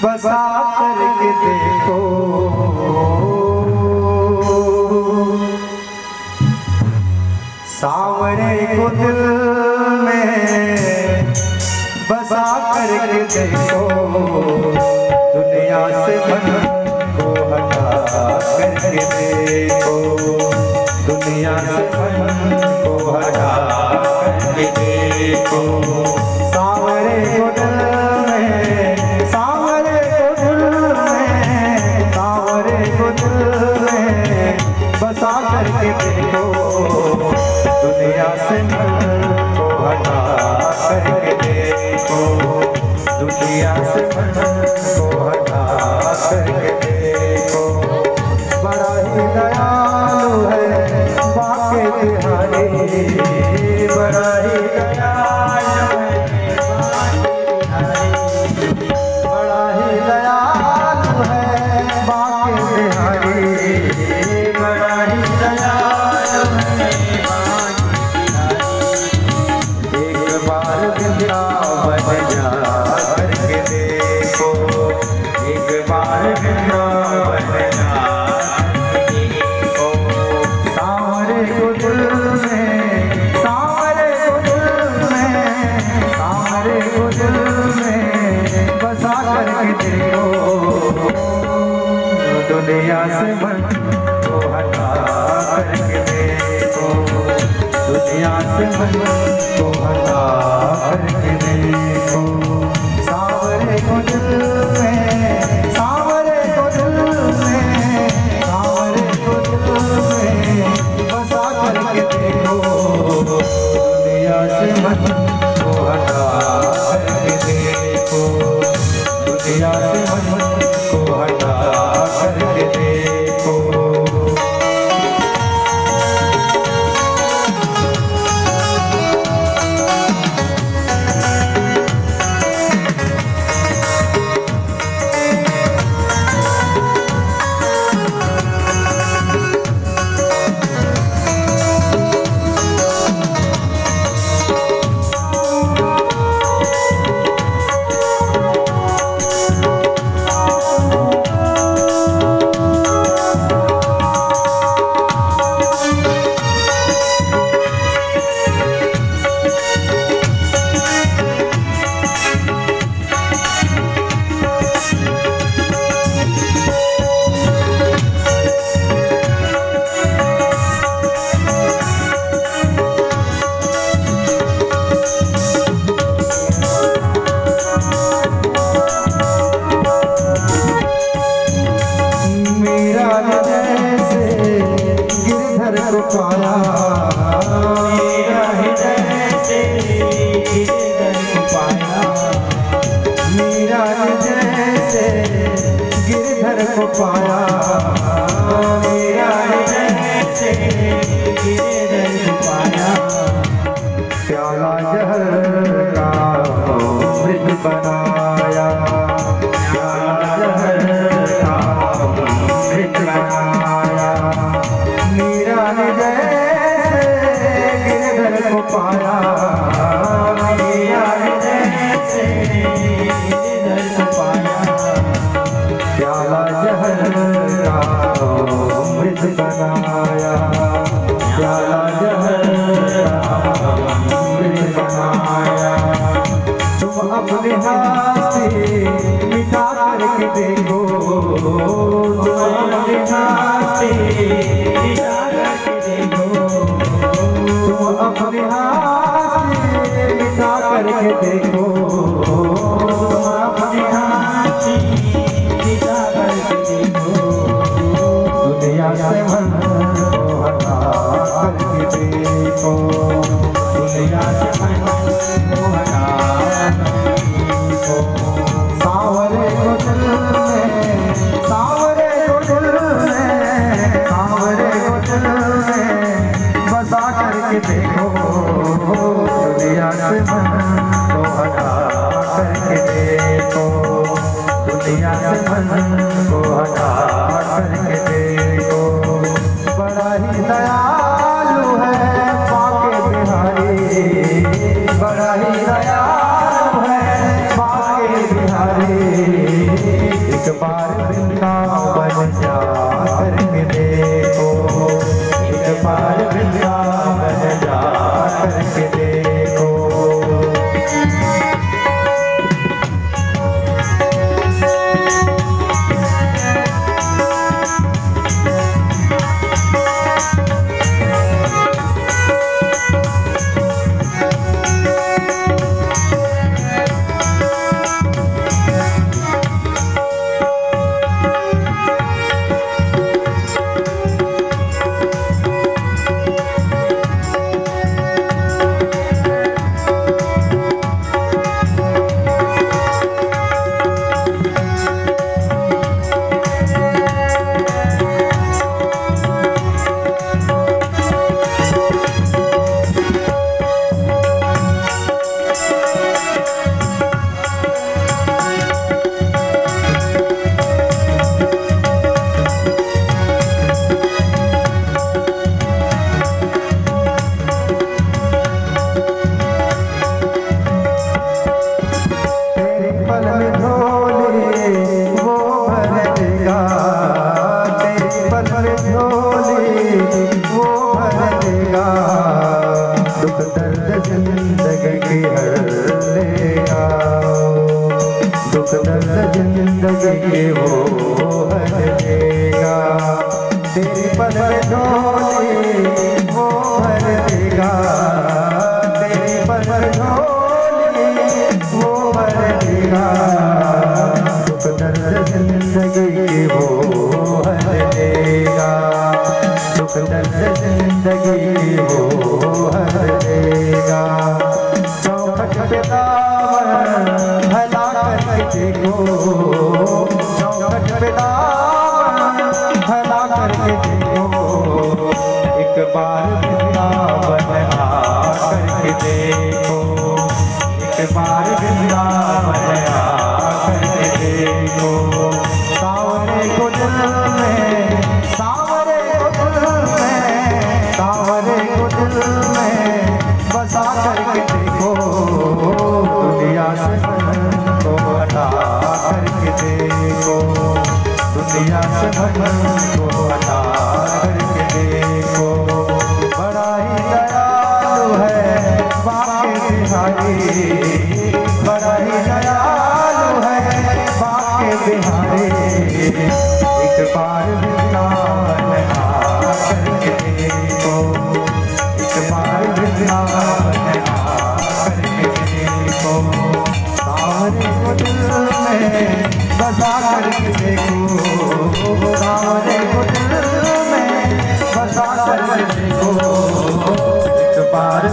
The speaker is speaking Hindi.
बसा करके देखो सावरे को दिल में बसा करके देखो दुनिया से मन को हटा करके देखो दुनिया से मन को हटा करके देखो सावरे को दिल बसा करके देखो दुनिया से मन को हटा करके देखो दुनिया से मन को हटा करके देखो बड़ा ही दयालु है बाके बिहारी बड़ा ही दयालु है बड़ा ही दयालु है बाके बिहारी दुनिया से मन को हटा करके देखो दुनिया से मन को हटा करके देखो सावरे को दिल में सावरे को दिल में सावरे को दिल में बसा करके देखो दुनिया से मन को हटा करके देखो दुनिया से मन को हटा करके देखो पाया मेरा हृदय से गिरधर को पाया मेरा हृदय से गिरधर को पाया मेरा हृदय से गिरधर को पाया प्याला जहर का अमृत बनाया प्याला जहर का अमृत बनाया मेरा हृदय गिरधर को पाया मेरा हृदय से गिरधर को पाया प्याला जहर का अमृत बनाया प्याला जहर का अमृत बनाया तुम अपने हाथ से मिटा करके देखो तुम अपने हाथ से अपने हाथ से मिटा करके देखो अपने हाथ से मिटा करके देखो दुनिया से मन को हटा करके देखो दुनिया से मन को हटा करके देखो करके देखो, दुनिया से मन को हटा करके देखो, दुनिया से मन को हटा करके देखो। बड़ा ही दयालु है बांके बिहारी, बड़ा ही दयालु है बांके बिहारी। एक बार वृंदावन जा करके देखो, एक बार वृंदावन जा करके देखो। दुख दर्द जिंदगी हर लेगा, दुख दर्द जिंदगी वो हर देगा। तेरी पलक झोली वो भर देगा, तेरी पलक झोली वो भर देगा। दुख दर्द जिंदगी वो हर देगा, दुख दर्द जिंदगी वो हर देगा। चौखट पे दामन भला करके देखो, चौखट पे दामन भला करके देखो। एक बार वृंदावन आ करके देखो, एक बार वृंदावन आ करके देखो। सावरे को दिल में, सावरे को दिल में, सावरे को दिल में बसा करके देखो। दुनिया से मन को हटा करके देखो, दुनिया से मन को हटा करके देखो। बड़ा ही दयालु है बांके बिहारी, बड़ा ही दयालु है बांके बिहारी। एक बार वृंदावन आ करके देखो, एक बार वृंदावन आ करके देखो। सावरे को दिल में बसा करके देखो, सावरे को दिल में बसा करके देखो। एक बार